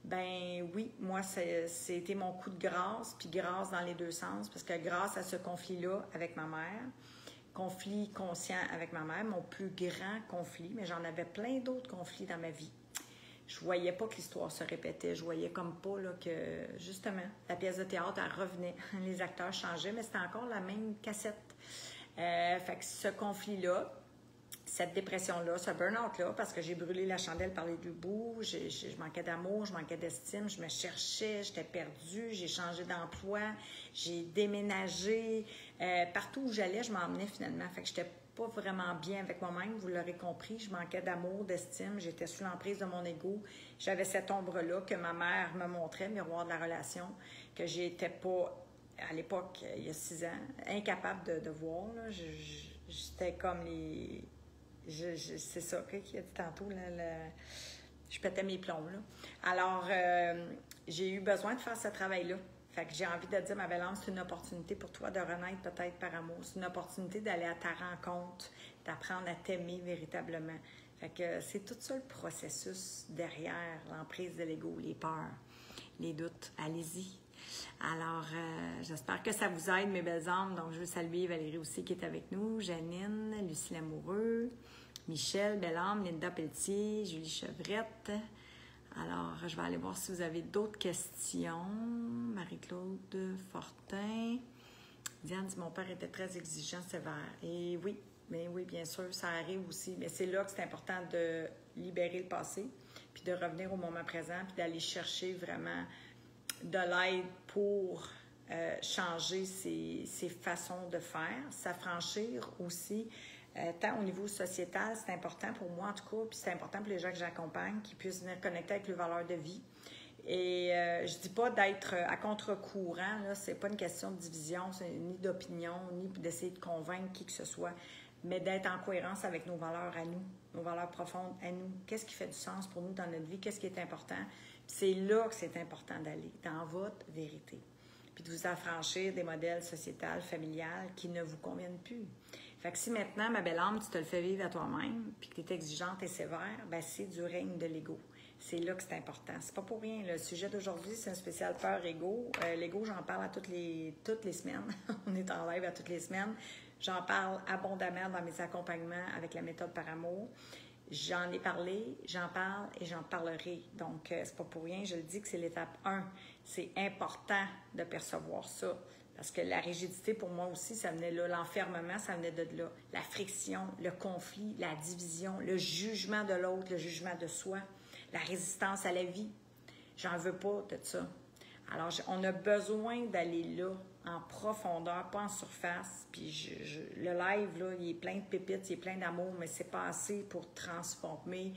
Ben oui, moi, c'était mon coup de grâce, puis grâce dans les deux sens, parce que grâce à ce conflit-là avec ma mère, conflit conscient avec ma mère, mon plus grand conflit, mais j'en avais plein d'autres conflits dans ma vie. Je voyais pas que l'histoire se répétait. Je voyais comme pas là, que, justement, la pièce de théâtre, elle revenait. Les acteurs changeaient, mais c'était encore la même cassette. Fait que ce conflit-là, cette dépression-là, ce burn-out-là, parce que j'ai brûlé la chandelle par les deux bouts, je manquais d'amour, je manquais d'estime, je me cherchais, j'étais perdue, j'ai changé d'emploi, j'ai déménagé. Partout où j'allais, je m'emmenais finalement. Fait que j'étais pas vraiment bien avec moi-même, vous l'aurez compris. Je manquais d'amour, d'estime, j'étais sous l'emprise de mon ego. J'avais cette ombre-là que ma mère me montrait, miroir de la relation, que j'étais pas, à l'époque, il y a 6 ans, incapable de voir. J'étais comme les... c'est ça qui a dit tantôt, là, je pétais mes plombs. Là. Alors, j'ai eu besoin de faire ce travail-là. Fait que j'ai envie de dire, ma belle âme, c'est une opportunité pour toi de renaître peut-être par amour. C'est une opportunité d'aller à ta rencontre, d'apprendre à t'aimer véritablement. Fait que c'est tout ça le processus derrière l'emprise de l'ego, les peurs, les doutes. Allez-y. Alors, j'espère que ça vous aide, mes belles âmes. Donc, je veux saluer Valérie aussi qui est avec nous, Janine, Lucie Lamoureux, Michel, belle âme, Linda Pelletier, Julie Chevrette. Alors, je vais aller voir si vous avez d'autres questions. Marie-Claude Fortin. Diane dit, mon père était très exigeant, sévère. Et oui, mais oui, bien sûr, ça arrive aussi. Mais c'est là que c'est important de libérer le passé, puis de revenir au moment présent, puis d'aller chercher vraiment de l'aide pour changer ses façons de faire, s'affranchir aussi. Tant au niveau sociétal, c'est important pour moi en tout cas, puis c'est important pour les gens que j'accompagne, qu'ils puissent venir connecter avec leurs valeurs de vie. Et je dis pas d'être à contre-courant, là, c'est pas une question de division, ni d'opinion, ni d'essayer de convaincre qui que ce soit, mais d'être en cohérence avec nos valeurs à nous, nos valeurs profondes à nous. Qu'est-ce qui fait du sens pour nous dans notre vie? Qu'est-ce qui est important? Puis c'est là que c'est important d'aller, dans votre vérité. Puis de vous affranchir des modèles sociétals, familiales qui ne vous conviennent plus. Fait que si maintenant, ma belle âme, tu te le fais vivre à toi-même, puis que tu es exigeante et sévère, ben c'est du règne de l'ego. C'est là que c'est important. C'est pas pour rien. Le sujet d'aujourd'hui, c'est un spécial peur-ego. L'ego, j'en parle à toutes les semaines. On est en live à toutes les semaines. J'en parle abondamment dans mes accompagnements avec la méthode par amour. J'en ai parlé, j'en parle et j'en parlerai. Donc, c'est pas pour rien. Je le dis que c'est l'étape 1. C'est important de percevoir ça. Parce que la rigidité, pour moi aussi, ça venait là. L'enfermement, ça venait de là. La friction, le conflit, la division, le jugement de l'autre, le jugement de soi, la résistance à la vie. J'en veux pas de ça. Alors, on a besoin d'aller là, en profondeur, pas en surface. Puis le live, là, il est plein de pépites, il est plein d'amour, mais c'est pas assez pour transformer.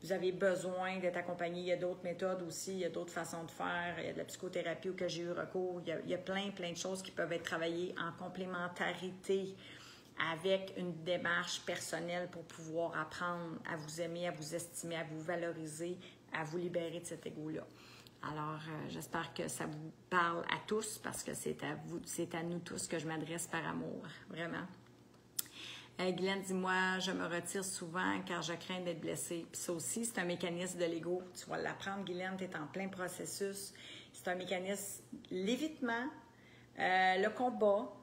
Vous avez besoin d'être accompagné. Il y a d'autres méthodes aussi, il y a d'autres façons de faire. Il y a de la psychothérapie auquel j'ai eu recours. Il y a plein de choses qui peuvent être travaillées en complémentarité avec une démarche personnelle pour pouvoir apprendre à vous aimer, à vous estimer, à vous valoriser, à vous libérer de cet égo-là. Alors, j'espère que ça vous parle à tous parce que c'est à vous, c'est à nous tous que je m'adresse par amour, vraiment. Guylaine, dis-moi, je me retire souvent car je crains d'être blessée. Puis ça aussi, c'est un mécanisme de l'ego. Tu vas l'apprendre, Guylaine, tu es en plein processus. C'est un mécanisme, l'évitement, le combat.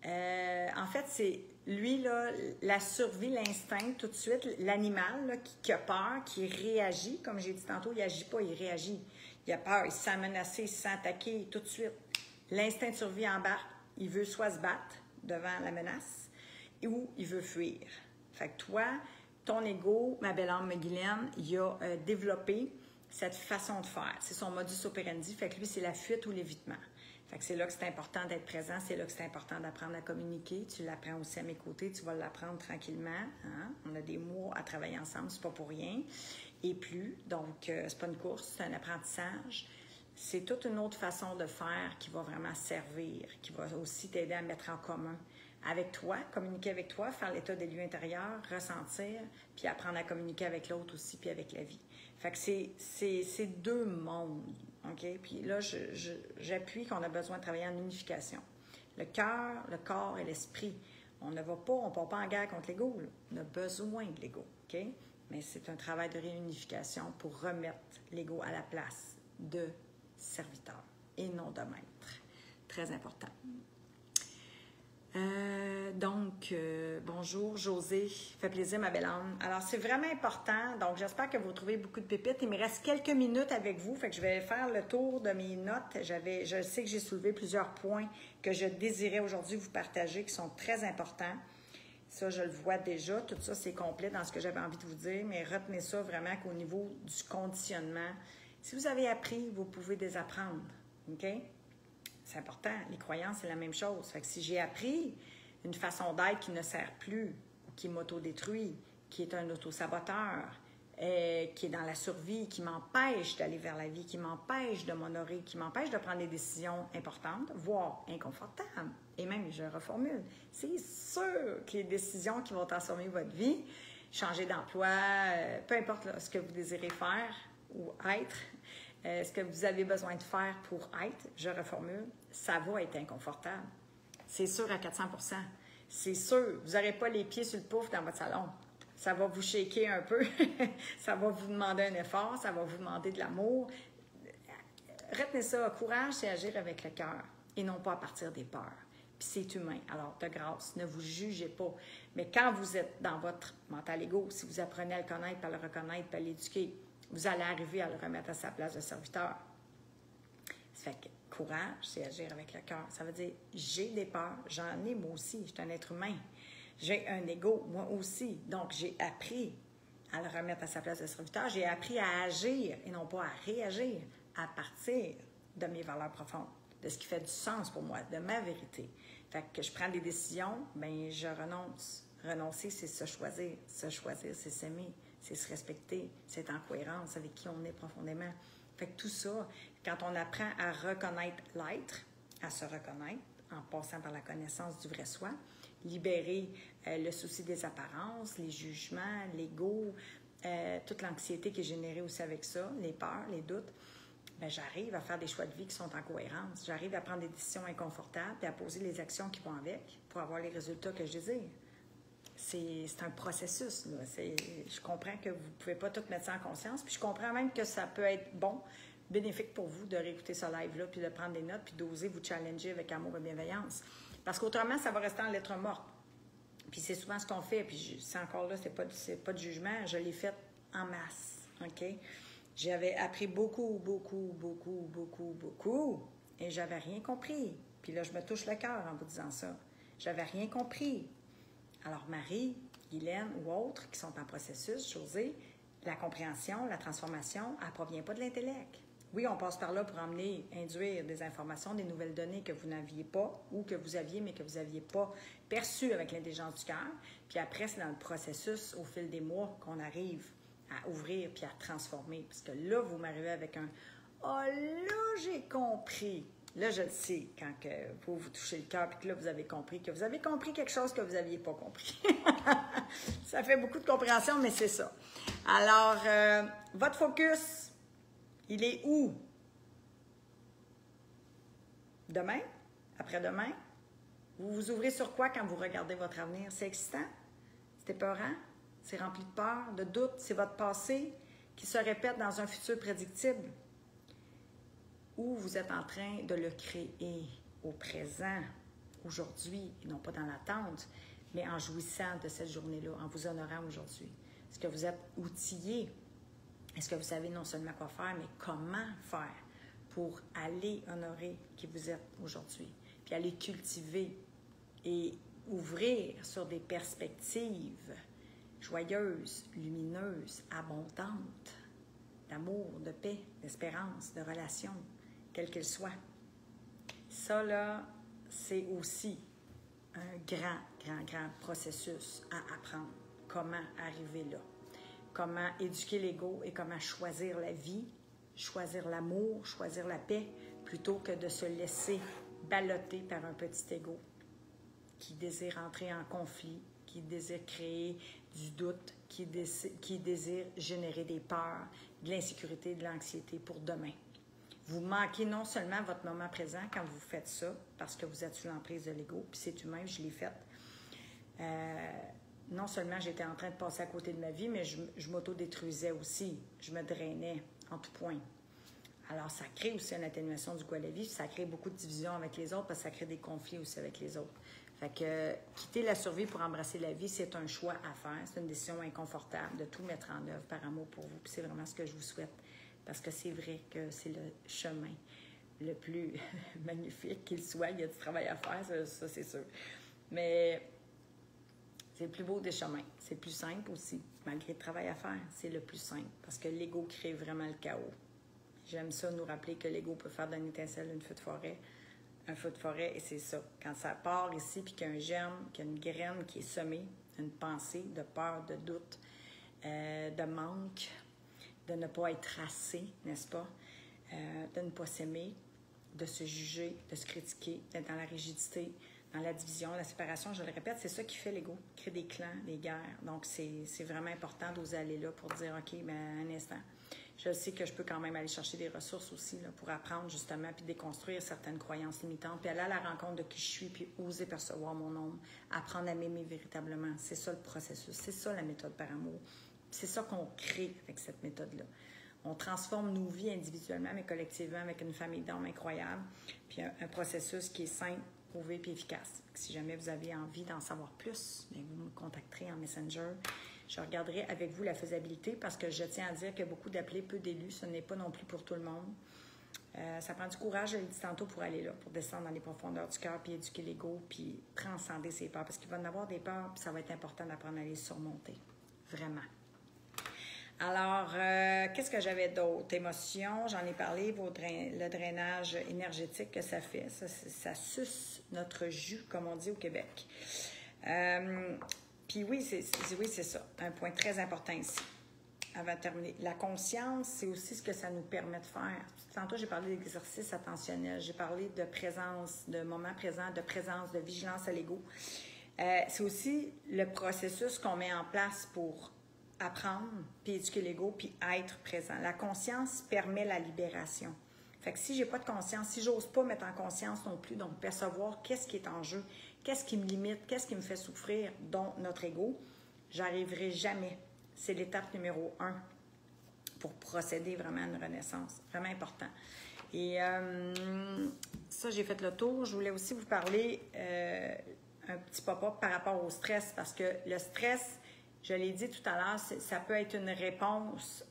En fait, c'est Lui, là, la survie, l'instinct, tout de suite, l'animal là, qui a peur, qui réagit, comme j'ai dit tantôt, il n'agit pas, il réagit. Il a peur, il se sent menacé, il se sent attaqué tout de suite. L'instinct de survie embarque. Il veut soit se battre devant la menace ou il veut fuir. Fait que toi, ton ego, ma belle âme Guylaine, il a développé cette façon de faire. C'est son modus operandi. Fait que lui, c'est la fuite ou l'évitement. Fait que c'est là que c'est important d'être présent, c'est là que c'est important d'apprendre à communiquer. Tu l'apprends aussi à mes côtés, tu vas l'apprendre tranquillement. Hein? On a des mois à travailler ensemble, c'est pas pour rien. Et plus, donc c'est pas une course, c'est un apprentissage. C'est toute une autre façon de faire qui va vraiment servir, qui va aussi t'aider à mettre en commun avec toi, communiquer avec toi, faire l'état des lieux intérieurs, ressentir, puis apprendre à communiquer avec l'autre aussi, puis avec la vie. Fait que c'est deux mondes, OK? Puis là, j'appuie qu'on a besoin de travailler en unification. Le cœur, le corps et l'esprit. On ne va pas, on ne part pas en guerre contre l'ego. On a besoin de l'ego, OK? Mais c'est un travail de réunification pour remettre l'ego à la place de serviteur et non de maître. Très important. Bonjour José, fait plaisir ma belle âme. Alors c'est vraiment important, donc j'espère que vous trouvez beaucoup de pépites. Il me reste quelques minutes avec vous, fait que je vais faire le tour de mes notes. Je sais que j'ai soulevé plusieurs points que je désirais aujourd'hui vous partager qui sont très importants. Ça, je le vois déjà, tout ça c'est complet dans ce que j'avais envie de vous dire, mais retenez ça vraiment qu'au niveau du conditionnement, si vous avez appris, vous pouvez désapprendre, OK? C'est important. Les croyances, c'est la même chose. Fait que si j'ai appris une façon d'être qui ne sert plus, qui m'autodétruit, qui est un autosaboteur, qui est dans la survie, qui m'empêche d'aller vers la vie, qui m'empêche de m'honorer, qui m'empêche de prendre des décisions importantes, voire inconfortables. Et même, je reformule, c'est sûr que les décisions qui vont transformer votre vie, changer d'emploi, peu importe là, ce que vous désirez faire ou être, ce que vous avez besoin de faire pour être, je reformule, ça va être inconfortable. C'est sûr à 400 %. C'est sûr, vous n'aurez pas les pieds sur le pouf dans votre salon. Ça va vous shaker un peu, ça va vous demander un effort, ça va vous demander de l'amour. Retenez ça, courage, c'est agir avec le cœur et non pas à partir des peurs. Puis c'est humain. Alors, de grâce, ne vous jugez pas. Mais quand vous êtes dans votre mental ego, si vous apprenez à le connaître, à le reconnaître, à l'éduquer, vous allez arriver à le remettre à sa place de serviteur. Ça fait que courage, c'est agir avec le cœur. Ça veut dire, j'ai des peurs, j'en ai moi aussi, je suis un être humain. J'ai un ego, moi aussi. Donc, j'ai appris à le remettre à sa place de serviteur. J'ai appris à agir et non pas à réagir à partir de mes valeurs profondes, de ce qui fait du sens pour moi, de ma vérité. Fait que je prends des décisions, bien, je renonce. Renoncer, c'est se choisir. Se choisir, c'est s'aimer. C'est se respecter, c'est être en cohérence avec qui on est profondément. Fait que tout ça, quand on apprend à reconnaître l'être, à se reconnaître, en passant par la connaissance du vrai soi, libérer le souci des apparences, les jugements, l'ego, toute l'anxiété qui est générée aussi avec ça, les peurs, les doutes, bien, j'arrive à faire des choix de vie qui sont en cohérence. J'arrive à prendre des décisions inconfortables et à poser les actions qui vont avec pour avoir les résultats que je désire. C'est un processus. Là. Je comprends que vous ne pouvez pas tout mettre ça en conscience, puis je comprends même que ça peut être bon, bénéfique pour vous de réécouter ce live-là, puis de prendre des notes, puis d'oser vous challenger avec amour et bienveillance. Parce qu'autrement, ça va rester en lettres mortes. Puis c'est souvent ce qu'on fait, puis c'est encore là, c'est pas de jugement, je l'ai fait en masse, OK? J'avais appris beaucoup, et j'avais rien compris. Puis là, je me touche le cœur en vous disant ça. J'avais rien compris. Alors, Marie, Guylaine ou autres qui sont en processus, José, la compréhension, la transformation, elle ne provient pas de l'intellect. Oui, on passe par là pour induire des informations, des nouvelles données que vous n'aviez pas ou que vous aviez, mais que vous n'aviez pas perçues avec l'intelligence du cœur. Puis après, c'est dans le processus, au fil des mois, qu'on arrive à ouvrir puis à transformer. Parce que là, vous m'arrivez avec un « Ah, là, j'ai compris ». Là, je le sais, quand que vous touchez le cœur, puis que là, vous avez compris quelque chose que vous n'aviez pas compris. Ça fait beaucoup de compréhension, mais c'est ça. Alors, votre focus, il est où? Demain? Après-demain? Vous vous ouvrez sur quoi quand vous regardez votre avenir? C'est excitant? C'est épeurant? C'est rempli de peur, de doute? C'est votre passé qui se répète dans un futur prédictible? Ou vous êtes en train de le créer au présent, aujourd'hui, et non pas dans l'attente, mais en jouissant de cette journée-là, en vous honorant aujourd'hui. Est-ce que vous êtes outillé? Est-ce que vous savez non seulement quoi faire, mais comment faire pour aller honorer qui vous êtes aujourd'hui? Puis aller cultiver et ouvrir sur des perspectives joyeuses, lumineuses, abondantes, d'amour, de paix, d'espérance, de relations, quelles qu'elles soient. Ça, là, c'est aussi un grand processus à apprendre. Comment arriver là? Comment éduquer l'ego et comment choisir la vie, choisir l'amour, choisir la paix, plutôt que de se laisser balloter par un petit ego qui désire entrer en conflit, qui désire créer du doute, qui désire générer des peurs, de l'insécurité, de l'anxiété pour demain. Vous manquez non seulement votre moment présent quand vous faites ça, parce que vous êtes sous l'emprise de l'ego, puis c'est humain, je l'ai fait. Non seulement j'étais en train de passer à côté de ma vie, mais je m'auto-détruisais aussi. Je me drainais en tout point. Alors, ça crée aussi une atténuation du goût à la vie, ça crée beaucoup de divisions avec les autres, parce que ça crée des conflits aussi avec les autres. Fait que quitter la survie pour embrasser la vie, c'est un choix à faire. C'est une décision inconfortable de tout mettre en œuvre par amour pour vous. Puis c'est vraiment ce que je vous souhaite. Parce que c'est vrai que c'est le chemin le plus magnifique qu'il soit. Il y a du travail à faire, ça c'est sûr. Mais c'est le plus beau des chemins. C'est le plus simple aussi. Malgré le travail à faire, c'est le plus simple. Parce que l'ego crée vraiment le chaos. J'aime ça, nous rappeler que l'ego peut faire d'une étincelle une feu de forêt. Un feu de forêt, et c'est ça. Quand ça part ici, puis qu'il y a un germe, qu'il y a une graine qui est semée, une pensée de peur, de doute, de manque, de ne pas être assez, n'est-ce pas? De ne pas s'aimer, de se juger, de se critiquer, d'être dans la rigidité, dans la division, la séparation. Je le répète, c'est ça qui fait l'ego, créer des clans, des guerres. Donc, c'est vraiment important d'oser aller là pour dire, OK, bien, un instant. Je sais que je peux quand même aller chercher des ressources aussi là, pour apprendre justement, puis déconstruire certaines croyances limitantes, puis aller à la rencontre de qui je suis, puis oser percevoir mon ombre, apprendre à m'aimer véritablement. C'est ça le processus, c'est ça la méthode par amour. C'est ça qu'on crée avec cette méthode-là. On transforme nos vies individuellement, mais collectivement avec une famille d'hommes incroyable, puis un processus qui est simple, prouvé puis efficace. Si jamais vous avez envie d'en savoir plus, bien, vous me contacterez en Messenger. Je regarderai avec vous la faisabilité parce que je tiens à dire que beaucoup d'appelés, peu d'élus, ce n'est pas non plus pour tout le monde. Ça prend du courage, je l'ai dit tantôt, pour aller là, pour descendre dans les profondeurs du cœur, puis éduquer l'ego, puis transcender ses peurs. Parce qu'il va en avoir des peurs, puis ça va être important d'apprendre à les surmonter. Vraiment. Alors, qu'est-ce que j'avais d'autre? Émotions, j'en ai parlé, le drainage énergétique que ça fait. Ça suce notre jus, comme on dit au Québec. Puis oui, c'est ça. Un point très important ici, avant de terminer. La conscience, c'est aussi ce que ça nous permet de faire. Tantôt, j'ai parlé d'exercice attentionnel. J'ai parlé de présence, de moment présent, de présence, de vigilance à l'ego. C'est aussi le processus qu'on met en place pour apprendre, puis éduquer l'ego, puis être présent. La conscience permet la libération. Fait que si j'ai pas de conscience, si j'ose pas mettre en conscience non plus, donc percevoir qu'est-ce qui est en jeu, qu'est-ce qui me limite, qu'est-ce qui me fait souffrir, dont notre ego, j'arriverai jamais. C'est l'étape numéro 1 pour procéder vraiment à une renaissance. Vraiment important. Et ça, j'ai fait le tour. Je voulais aussi vous parler un petit pop-up par rapport au stress, parce que le stress, je l'ai dit tout à l'heure, ça peut être une réponse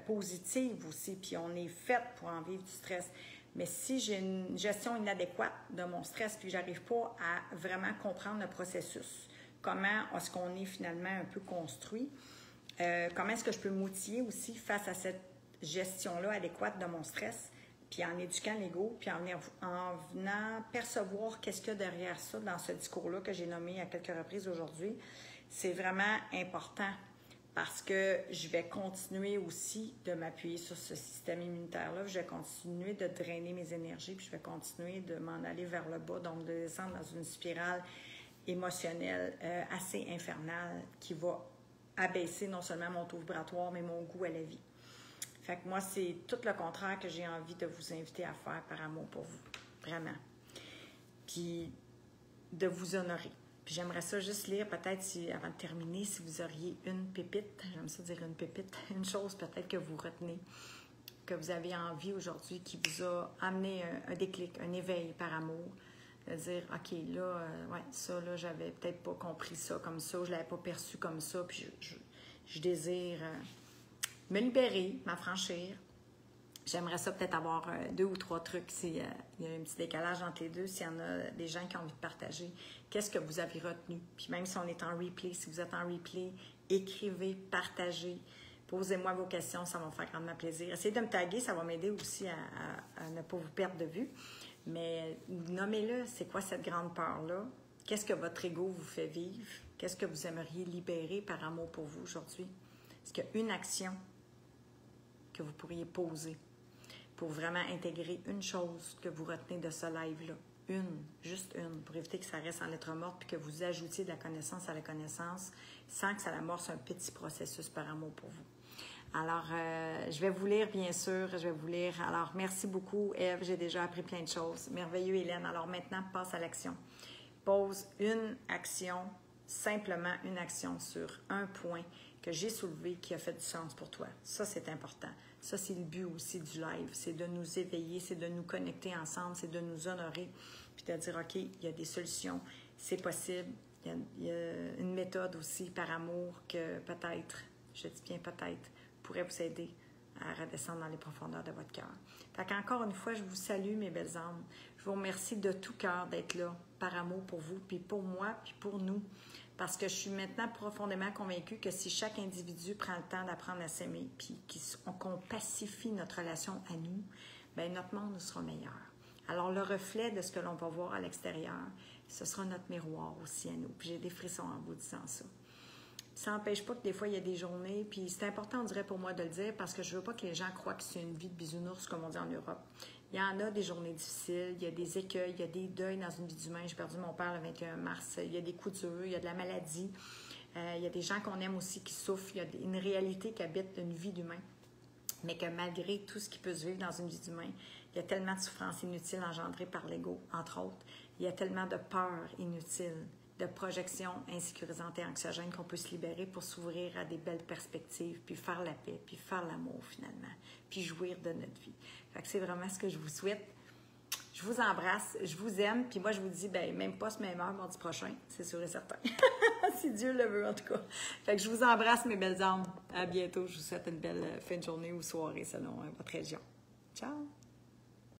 positive aussi, puis on est fait pour en vivre du stress. Mais si j'ai une gestion inadéquate de mon stress, puis que j'arrive pas à vraiment comprendre le processus, comment est-ce qu'on est finalement un peu construit, comment est-ce que je peux m'outiller aussi face à cette gestion-là adéquate de mon stress, puis en éduquant l'ego, puis en venant percevoir qu'est-ce qu'il y a derrière ça dans ce discours-là que j'ai nommé à quelques reprises aujourd'hui. C'est vraiment important parce que je vais continuer aussi de m'appuyer sur ce système immunitaire-là. Je vais continuer de drainer mes énergies, puis je vais continuer de m'en aller vers le bas, donc de descendre dans une spirale émotionnelle assez infernale qui va abaisser non seulement mon taux vibratoire, mais mon goût à la vie. Fait que moi, c'est tout le contraire que j'ai envie de vous inviter à faire par amour pour vous. Vraiment. Puis de vous honorer. Puis j'aimerais ça juste lire, peut-être, avant de terminer, si vous auriez une pépite, j'aime ça dire une pépite, une chose peut-être que vous retenez, que vous avez envie aujourd'hui, qui vous a amené un déclic, un éveil par amour. De dire, OK, là, ouais, ça, là, j'avais peut-être pas compris ça comme ça, je l'avais pas perçu comme ça, puis je désire me libérer, m'affranchir. J'aimerais ça peut-être avoir 2 ou 3 trucs s'il y a un petit décalage entre les deux, s'il y en a des gens qui ont envie de partager. Qu'est-ce que vous avez retenu? Puis même si on est en replay, si vous êtes en replay, écrivez, partagez, posez-moi vos questions, ça va me faire grandement plaisir. Essayez de me taguer, ça va m'aider aussi à ne pas vous perdre de vue. Mais nommez-le, c'est quoi cette grande peur-là? Qu'est-ce que votre ego vous fait vivre? Qu'est-ce que vous aimeriez libérer par amour pour vous aujourd'hui? Est-ce qu'il y a une action que vous pourriez poser pour vraiment intégrer une chose que vous retenez de ce live-là? Juste une, pour éviter que ça reste en lettres mortes puis que vous ajoutiez de la connaissance à la connaissance sans que ça amorce un petit processus par amour pour vous. Alors, je vais vous lire, bien sûr, je vais vous lire. Alors, merci beaucoup, Ève, j'ai déjà appris plein de choses. Merveilleux, Hélène. Alors, maintenant, passe à l'action. Pose une action, simplement une action sur un point que j'ai soulevé qui a fait du sens pour toi. Ça, c'est important. Ça, c'est le but aussi du live. C'est de nous éveiller, c'est de nous connecter ensemble, c'est de nous honorer, puis de dire, OK, il y a des solutions, c'est possible. Il y a une méthode aussi par amour que peut-être, je dis bien peut-être, pourrait vous aider à redescendre dans les profondeurs de votre cœur. Fait qu'encore une fois, je vous salue, mes belles âmes. Je vous remercie de tout cœur d'être là, par amour pour vous, puis pour moi, puis pour nous. Parce que je suis maintenant profondément convaincue que si chaque individu prend le temps d'apprendre à s'aimer, puis qu'on pacifie notre relation à nous, bien, notre monde nous sera meilleur. Alors, le reflet de ce que l'on va voir à l'extérieur, ce sera notre miroir aussi à nous. Puis j'ai des frissons en vous disant ça. Ça n'empêche pas que des fois, il y a des journées, puis c'est important, on dirait, pour moi de le dire, parce que je ne veux pas que les gens croient que c'est une vie de bisounours, comme on dit en Europe. Il y en a des journées difficiles, il y a des écueils, il y a des deuils dans une vie d'humain. J'ai perdu mon père le 21 mars. Il y a des coups durs, il y a de la maladie. Il y a des gens qu'on aime aussi qui souffrent. Il y a une réalité qui habite une vie d'humain. Mais que malgré tout ce qui peut se vivre dans une vie d'humain, il y a tellement de souffrances inutiles engendrées par l'ego, entre autres. Il y a tellement de peurs inutiles, de projections insécurisantes et anxiogènes qu'on peut se libérer pour s'ouvrir à des belles perspectives, puis faire la paix, puis faire l'amour finalement, puis jouir de notre vie. Fait que c'est vraiment ce que je vous souhaite. Je vous embrasse, je vous aime, puis moi je vous dis, ben même pas ce même heure mardi prochain, c'est sûr et certain. Si Dieu le veut en tout cas. Fait que je vous embrasse mes belles âmes. À bientôt, je vous souhaite une belle fin de journée ou soirée selon votre région. Ciao!